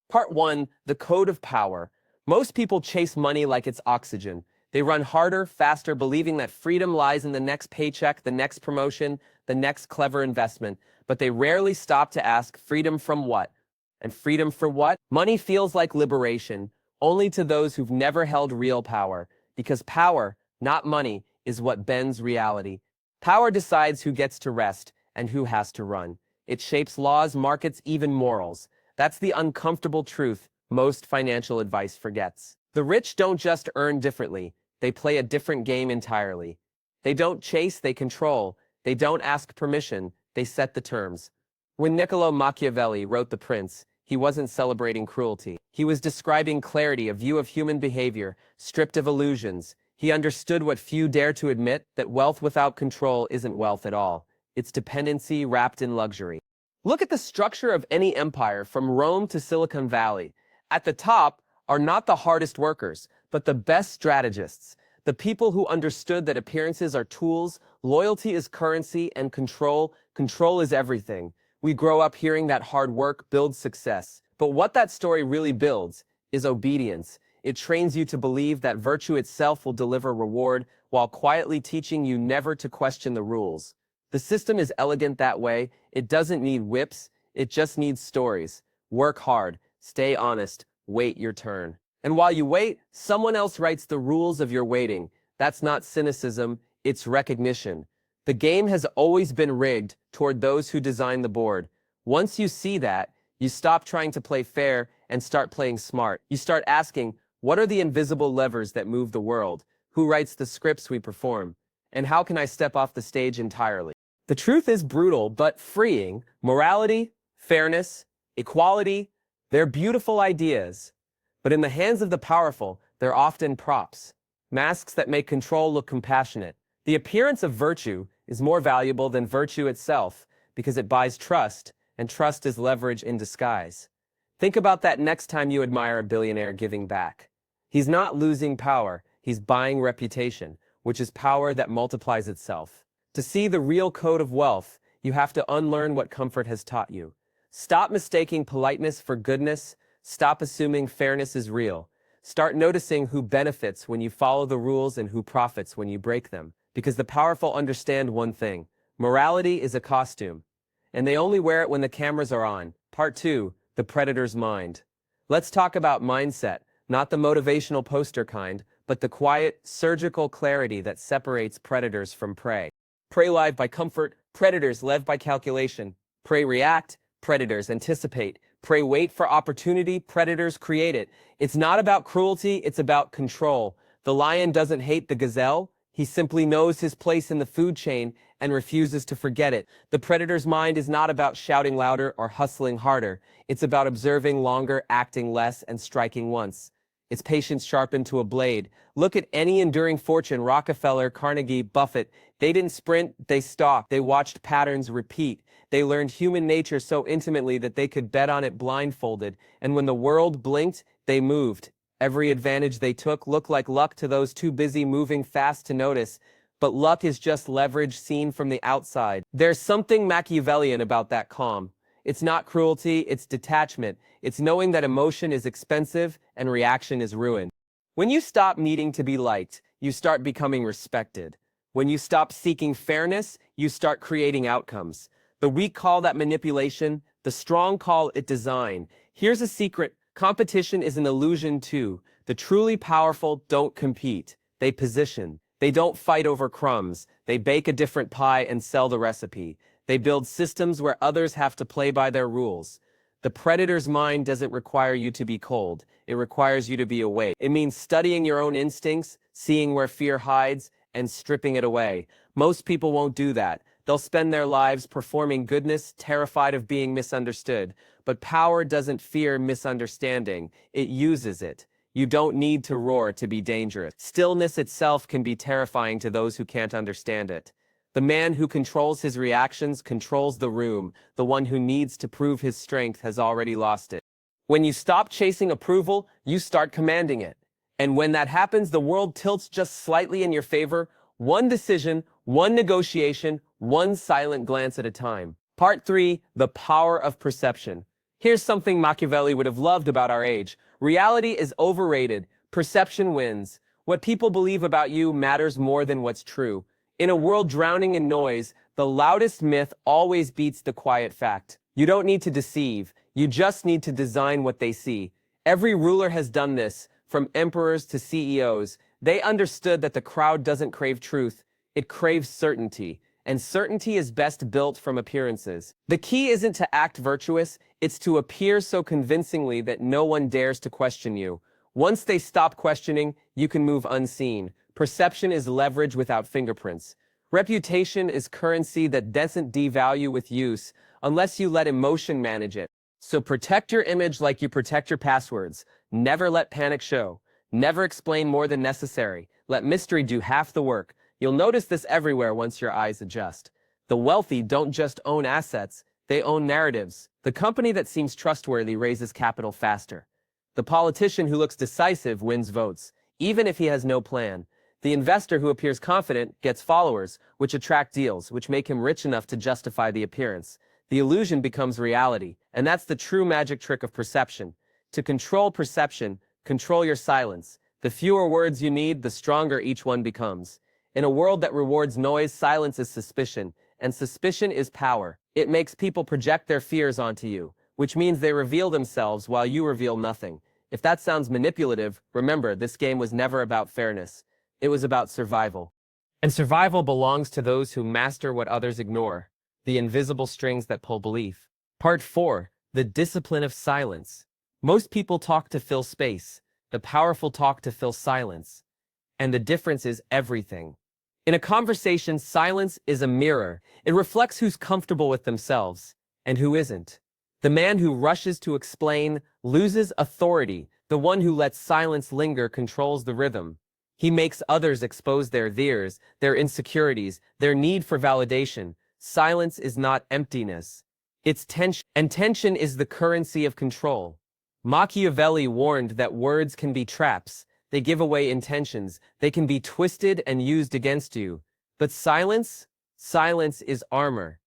Part 1. The Code of Power. Most people chase money like it's oxygen. They run harder, faster, believing that freedom lies in the next paycheck, the next promotion, the next clever investment. But they rarely stop to ask, freedom from what? And freedom for what? Money feels like liberation, only to those who've never held real power. Because power, not money, is what bends reality. Power decides who gets to rest and who has to run. It shapes laws, markets, even morals. That's the uncomfortable truth most financial advice forgets. The rich don't just earn differently, they play a different game entirely. They don't chase, they control. They don't ask permission, they set the terms. When Niccolo Machiavelli wrote The Prince, he wasn't celebrating cruelty. He was describing clarity, a view of human behavior, stripped of illusions. He understood what few dare to admit, that wealth without control isn't wealth at all. It's dependency wrapped in luxury. Look at the structure of any empire, from Rome to Silicon Valley. At the top are not the hardest workers, but the best strategists, the people who understood that appearances are tools, loyalty is currency, and control is everything. We grow up hearing that hard work builds success. But what that story really builds is obedience. It trains you to believe that virtue itself will deliver reward, while quietly teaching you never to question the rules. The system is elegant that way. It doesn't need whips, it just needs stories. Work hard, stay honest, wait your turn. And while you wait, someone else writes the rules of your waiting. That's not cynicism, it's recognition. The game has always been rigged toward those who design the board. Once you see that, you stop trying to play fair and start playing smart. You start asking, what are the invisible levers that move the world? Who writes the scripts we perform? And how can I step off the stage entirely? The truth is brutal but freeing. Morality, fairness, equality, they're beautiful ideas. But in the hands of the powerful, they're often props. Masks that make control look compassionate. The appearance of virtue is more valuable than virtue itself because it buys trust, and trust is leverage in disguise. Think about that next time you admire a billionaire giving back. He's not losing power, he's buying reputation, which is power that multiplies itself. To see the real code of wealth, you have to unlearn what comfort has taught you. Stop mistaking politeness for goodness. Stop assuming fairness is real. Start noticing who benefits when you follow the rules and who profits when you break them. Because the powerful understand one thing. Morality is a costume. And they only wear it when the cameras are on. Part 2. The Predator's Mind. Let's talk about mindset. Not the motivational poster kind, but the quiet, surgical clarity that separates predators from prey. Prey live by comfort, predators led by calculation. Prey react, predators anticipate. Prey wait for opportunity, predators create it. It's not about cruelty, it's about control. The lion doesn't hate the gazelle, he simply knows his place in the food chain and refuses to forget it. The predator's mind is not about shouting louder or hustling harder. It's about observing longer, acting less, and striking once. It's patience sharpened to a blade. Look at any enduring fortune, Rockefeller, Carnegie, Buffett. They didn't sprint, they stalked. They watched patterns repeat. They learned human nature so intimately that they could bet on it blindfolded. And when the world blinked, they moved. Every advantage they took looked like luck to those too busy moving fast to notice. But luck is just leverage seen from the outside. There's something Machiavellian about that calm. It's not cruelty, it's detachment. It's knowing that emotion is expensive and reaction is ruin. When you stop needing to be liked, you start becoming respected. When you stop seeking fairness, you start creating outcomes. The weak call that manipulation, the strong call it design. Here's a secret, competition is an illusion too. The truly powerful don't compete, they position. They don't fight over crumbs, they bake a different pie and sell the recipe. They build systems where others have to play by their rules. The predator's mind doesn't require you to be cold, it requires you to be awake. It means studying your own instincts, seeing where fear hides, and stripping it away. Most people won't do that. They'll spend their lives performing goodness, terrified of being misunderstood. But power doesn't fear misunderstanding, it uses it. You don't need to roar to be dangerous. Stillness itself can be terrifying to those who can't understand it. The man who controls his reactions controls the room. The one who needs to prove his strength has already lost it. When you stop chasing approval, you start commanding it. And when that happens, the world tilts just slightly in your favor. One decision, one negotiation, one silent glance at a time. Part 3. The Power of Perception. Here's something Machiavelli would have loved about our age. Reality is overrated. Perception wins. What people believe about you matters more than what's true. In a world drowning in noise, the loudest myth always beats the quiet fact. You don't need to deceive. You just need to design what they see. Every ruler has done this, from emperors to CEOs. They understood that the crowd doesn't crave truth. It craves certainty. And certainty is best built from appearances. The key isn't to act virtuous, it's to appear so convincingly that no one dares to question you. Once they stop questioning, you can move unseen. Perception is leverage without fingerprints. Reputation is currency that doesn't devalue with use unless you let emotion manage it. So protect your image like you protect your passwords. Never let panic show. Never explain more than necessary. Let mystery do half the work. You'll notice this everywhere once your eyes adjust. The wealthy don't just own assets, they own narratives. The company that seems trustworthy raises capital faster. The politician who looks decisive wins votes, even if he has no plan. The investor who appears confident gets followers, which attract deals, which make him rich enough to justify the appearance. The illusion becomes reality, and that's the true magic trick of perception. To control perception, control your silence. The fewer words you need, the stronger each one becomes. In a world that rewards noise, silence is suspicion, and suspicion is power. It makes people project their fears onto you, which means they reveal themselves while you reveal nothing. If that sounds manipulative, remember, this game was never about fairness. It was about survival. And survival belongs to those who master what others ignore, the invisible strings that pull belief. Part 4. The discipline of silence. Most people talk to fill space. The powerful talk to fill silence. And the difference is everything. In a conversation, silence is a mirror. It reflects who's comfortable with themselves and who isn't. The man who rushes to explain loses authority. The one who lets silence linger controls the rhythm. He makes others expose their fears, their insecurities, their need for validation. Silence is not emptiness. It's tension, and tension is the currency of control. Machiavelli warned that words can be traps. They give away intentions. They can be twisted and used against you. But silence is armor.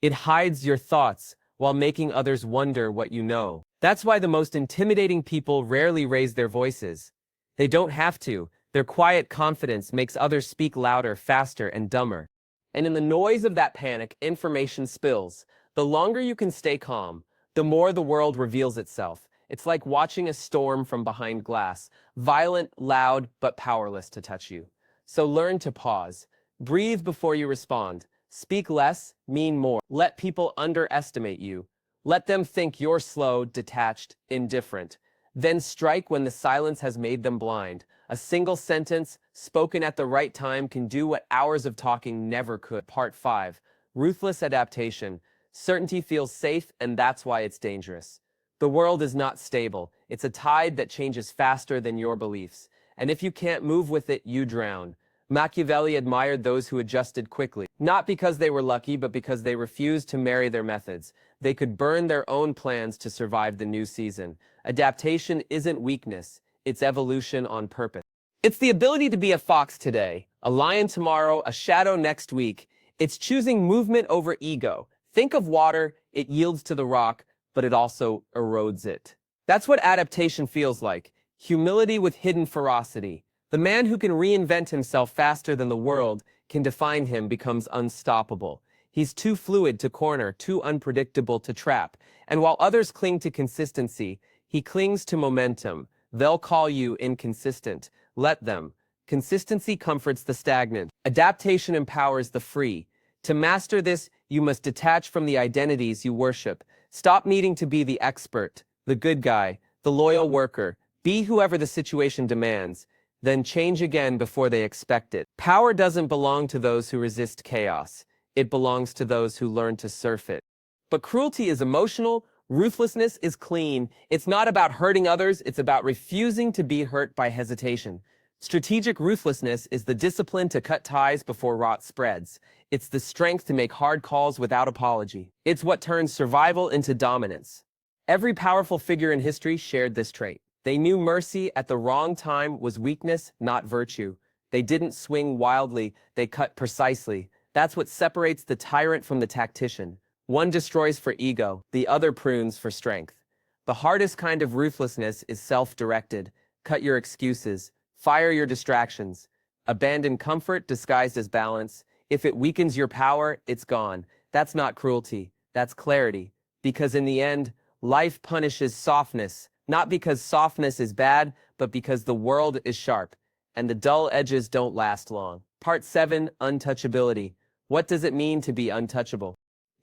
It hides your thoughts while making others wonder what you know. That's why the most intimidating people rarely raise their voices. They don't have to. Their quiet confidence makes others speak louder, faster, and dumber. And in the noise of that panic, information spills. The longer you can stay calm, the more the world reveals itself. It's like watching a storm from behind glass, violent, loud, but powerless to touch you. So learn to pause. Breathe before you respond. Speak less, mean more. Let people underestimate you. Let them think you're slow, detached, indifferent. Then strike when the silence has made them blind. A single sentence, spoken at the right time, can do what hours of talking never could. Part 5. Ruthless adaptation. Certainty feels safe, and that's why it's dangerous. The world is not stable. It's a tide that changes faster than your beliefs. And if you can't move with it, you drown. Machiavelli admired those who adjusted quickly, not because they were lucky, but because they refused to marry their methods. They could burn their own plans to survive the new season. Adaptation isn't weakness, it's evolution on purpose. It's the ability to be a fox today, a lion tomorrow, a shadow next week. It's choosing movement over ego. Think of water, it yields to the rock, but it also erodes it. That's what adaptation feels like. Humility with hidden ferocity. The man who can reinvent himself faster than the world can define him becomes unstoppable. He's too fluid to corner, too unpredictable to trap. And while others cling to consistency, he clings to momentum. They'll call you inconsistent. Let them. Consistency comforts the stagnant. Adaptation empowers the free. To master this, you must detach from the identities you worship. Stop needing to be the expert, the good guy, the loyal worker. Be whoever the situation demands. Then change again before they expect it. Power doesn't belong to those who resist chaos. It belongs to those who learn to surf it. But cruelty is emotional. Ruthlessness is clean. It's not about hurting others. It's about refusing to be hurt by hesitation. Strategic ruthlessness is the discipline to cut ties before rot spreads. It's the strength to make hard calls without apology. It's what turns survival into dominance. Every powerful figure in history shared this trait. They knew mercy at the wrong time was weakness, not virtue. They didn't swing wildly, they cut precisely. That's what separates the tyrant from the tactician. One destroys for ego, the other prunes for strength. The hardest kind of ruthlessness is self-directed. Cut your excuses. Fire your distractions. Abandon comfort disguised as balance. If it weakens your power, it's gone. That's not cruelty. That's clarity. Because in the end, life punishes softness. Not because softness is bad, but because the world is sharp. And the dull edges don't last long. Part 7, Untouchability. What does it mean to be untouchable?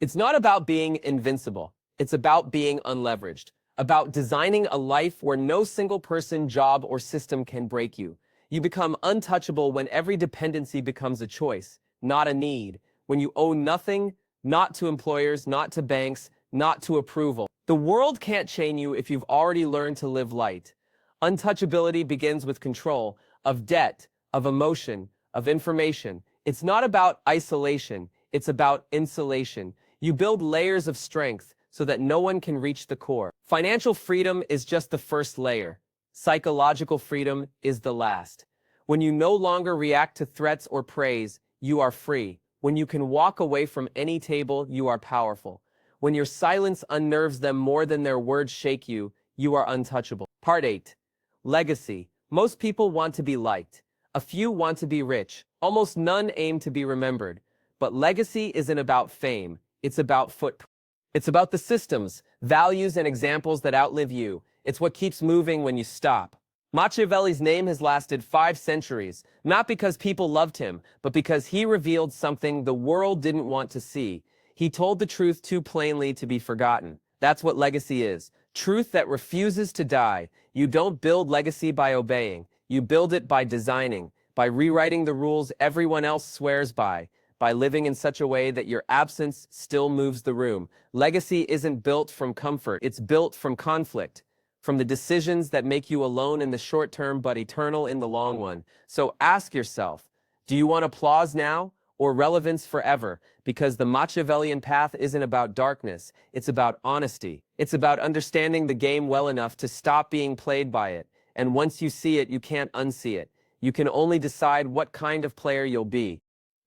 It's not about being invincible. It's about being unleveraged. About designing a life where no single person, job, or system can break you. You become untouchable when every dependency becomes a choice, not a need. When you owe nothing, not to employers, not to banks, not to approval. The world can't chain you if you've already learned to live light. Untouchability begins with control of debt, of emotion, of information. It's not about isolation. It's about insulation. You build layers of strength so that no one can reach the core. Financial freedom is just the first layer. Psychological freedom is the last. When you no longer react to threats or praise, you are free. When you can walk away from any table, you are powerful. When your silence unnerves them more than their words shake you, you are untouchable. Part 8. Legacy. Most people want to be liked. A few want to be rich. Almost none aim to be remembered. But legacy isn't about fame. It's about footprint. It's about the systems, values, and examples that outlive you. It's what keeps moving when you stop. Machiavelli's name has lasted 5 centuries, not because people loved him, but because he revealed something the world didn't want to see. He told the truth too plainly to be forgotten. That's what legacy is. Truth that refuses to die. You don't build legacy by obeying. You build it by designing, by rewriting the rules everyone else swears by living in such a way that your absence still moves the room. Legacy isn't built from comfort. It's built from conflict, from the decisions that make you alone in the short term but eternal in the long one. So ask yourself, do you want applause now or relevance forever? Because the Machiavellian path isn't about darkness. It's about honesty. It's about understanding the game well enough to stop being played by it. And once you see it, you can't unsee it. You can only decide what kind of player you'll be.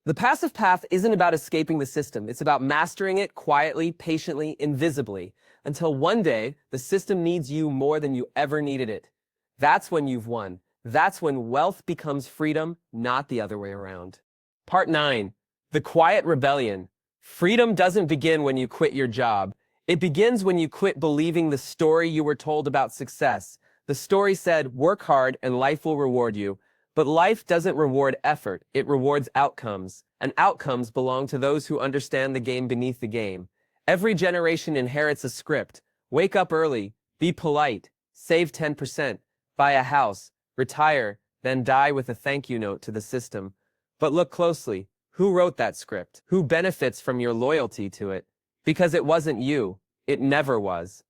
The passive path isn't about escaping the system. It's about mastering it quietly, patiently, invisibly, until one day the system needs you more than you ever needed it. That's when you've won. That's when wealth becomes freedom, not the other way around. Part 9. The Quiet Rebellion. Freedom doesn't begin when you quit your job. It begins when you quit believing the story you were told about success. The story said, work hard and life will reward you. But life doesn't reward effort, it rewards outcomes. And outcomes belong to those who understand the game beneath the game. Every generation inherits a script. Wake up early, be polite, save 10%, buy a house, retire, then die with a thank you note to the system. But look closely. Who wrote that script? Who benefits from your loyalty to it? Because it wasn't you. It never was.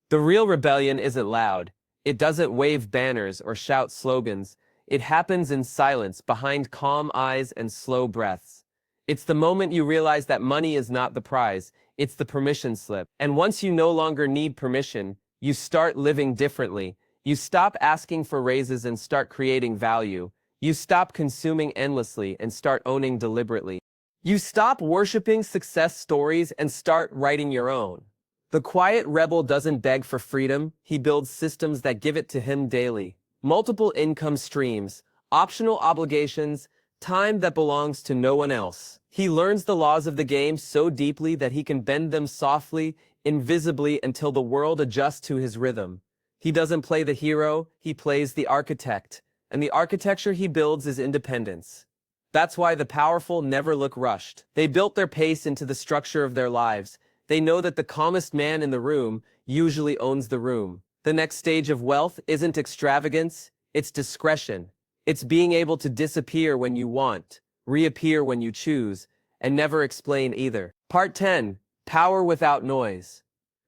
The real rebellion isn't loud. It doesn't wave banners or shout slogans. It happens in silence, behind calm eyes and slow breaths. It's the moment you realize that money is not the prize, it's the permission slip. And once you no longer need permission, you start living differently. You stop asking for raises and start creating value. You stop consuming endlessly and start owning deliberately. You stop worshiping success stories and start writing your own. The quiet rebel doesn't beg for freedom, he builds systems that give it to him daily. Multiple income streams, optional obligations, time that belongs to no one else. He learns the laws of the game so deeply that he can bend them softly, invisibly until the world adjusts to his rhythm. He doesn't play the hero, he plays the architect. And the architecture he builds is independence. That's why the powerful never look rushed. They built their pace into the structure of their lives. They know that the calmest man in the room usually owns the room. The next stage of wealth isn't extravagance, it's discretion. It's being able to disappear when you want, reappear when you choose, and never explain either. Part 10. Power without noise.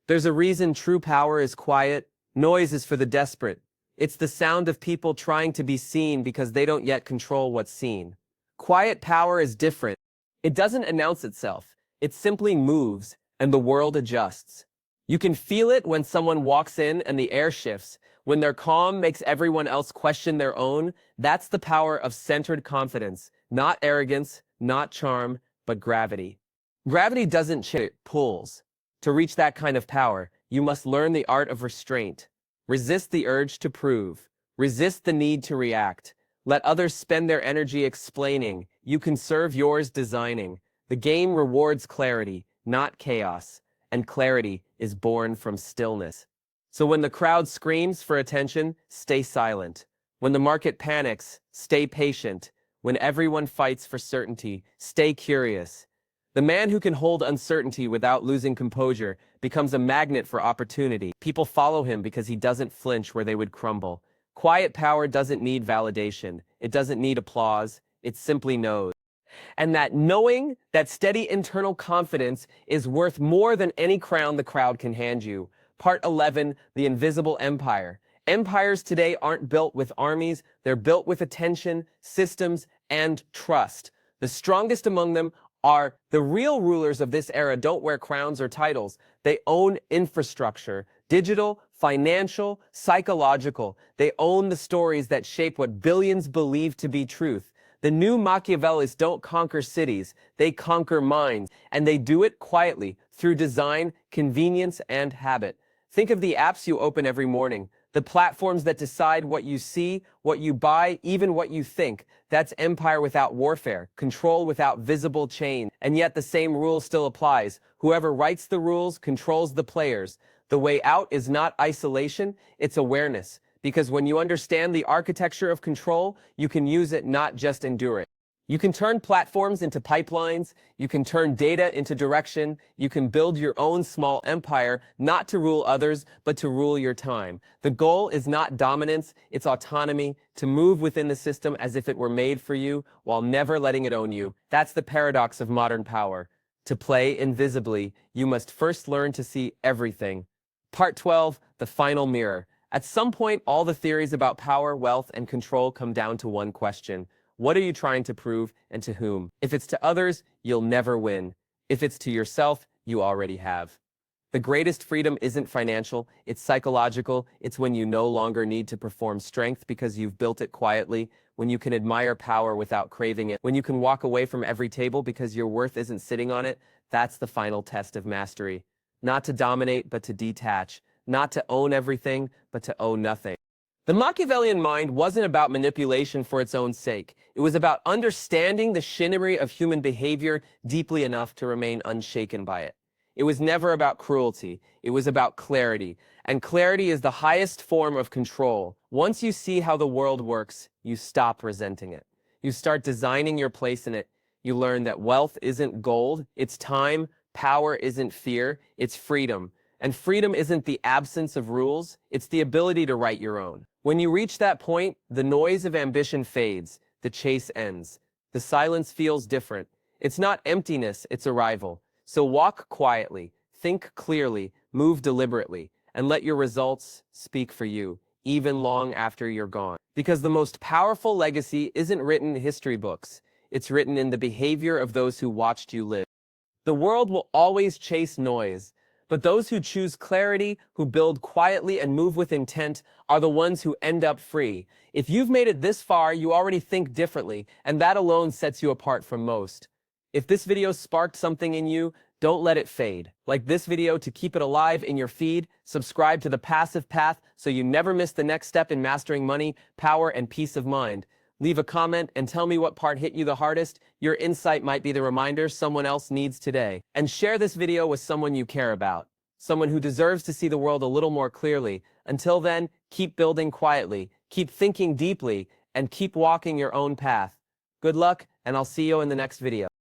There's a reason true power is quiet. Noise is for the desperate. It's the sound of people trying to be seen because they don't yet control what's seen. Quiet power is different. It doesn't announce itself. It simply moves, and the world adjusts. You can feel it when someone walks in and the air shifts. When their calm makes everyone else question their own, that's the power of centered confidence. Not arrogance, not charm, but gravity. Gravity doesn't chill, it pulls. To reach that kind of power, You must learn the art of restraint. Resist the urge to prove. Resist the need to react. Let others spend their energy explaining. You conserve yours designing. The game rewards clarity, not chaos, and clarity is born from stillness. So when the crowd screams for attention, stay silent. When the market panics, stay patient. When everyone fights for certainty, stay curious. The man who can hold uncertainty without losing composure becomes a magnet for opportunity. People follow him because he doesn't flinch where they would crumble. Quiet power doesn't need validation. It doesn't need applause. It simply knows. And that knowing, that steady internal confidence, is worth more than any crown the crowd can hand you. Part 11, The Invisible Empire. Empires today aren't built with armies, they're built with attention, systems, and trust. The strongest among them are the real rulers of this era don't wear crowns or titles. They own infrastructure, digital, financial, psychological. They own the stories that shape what billions believe to be truth. The new Machiavellis don't conquer cities, they conquer minds, and they do it quietly through design, convenience, and habit. Think of the apps you open every morning, the platforms that decide what you see, what you buy, even what you think. That's empire without warfare, control without visible chains. And yet the same rule still applies. Whoever writes the rules controls the players. The way out is not isolation, it's awareness. Because when you understand the architecture of control, you can use it, not just endure it. You can turn platforms into pipelines, you can turn data into direction, you can build your own small empire, not to rule others, but to rule your time. The goal is not dominance, it's autonomy, to move within the system as if it were made for you, while never letting it own you. That's the paradox of modern power. To play invisibly, you must first learn to see everything. Part 12, The Final Mirror. At some point, all the theories about power, wealth, and control come down to one question. What are you trying to prove, and to whom? If it's to others, you'll never win. If it's to yourself, you already have. The greatest freedom isn't financial, it's psychological. It's when you no longer need to perform strength because you've built it quietly, when you can admire power without craving it, when you can walk away from every table because your worth isn't sitting on it. That's the final test of mastery. Not to dominate, but to detach. Not to own everything, but to own nothing. The Machiavellian mind wasn't about manipulation for its own sake. It was about understanding the chicanery of human behavior deeply enough to remain unshaken by it. It was never about cruelty. It was about clarity. And clarity is the highest form of control. Once you see how the world works, you stop resenting it. You start designing your place in it. You learn that wealth isn't gold, it's time. Power isn't fear, it's freedom. And freedom isn't the absence of rules, it's the ability to write your own. When you reach that point, the noise of ambition fades, the chase ends. The silence feels different. It's not emptiness, it's arrival. So walk quietly, think clearly, move deliberately, and let your results speak for you, even long after you're gone. Because the most powerful legacy isn't written in history books, it's written in the behavior of those who watched you live. The world will always chase noise, but those who choose clarity, who build quietly and move with intent, are the ones who end up free. If you've made it this far, you already think differently, and that alone sets you apart from most. If this video sparked something in you, don't let it fade. Like this video to keep it alive in your feed, subscribe to The Passive Path so you never miss the next step in mastering money, power, and peace of mind. Leave a comment and tell me what part hit you the hardest. Your insight might be the reminder someone else needs today. And share this video with someone you care about, someone who deserves to see the world a little more clearly. Until then, keep building quietly, keep thinking deeply, and keep walking your own path. Good luck, and I'll see you in the next video.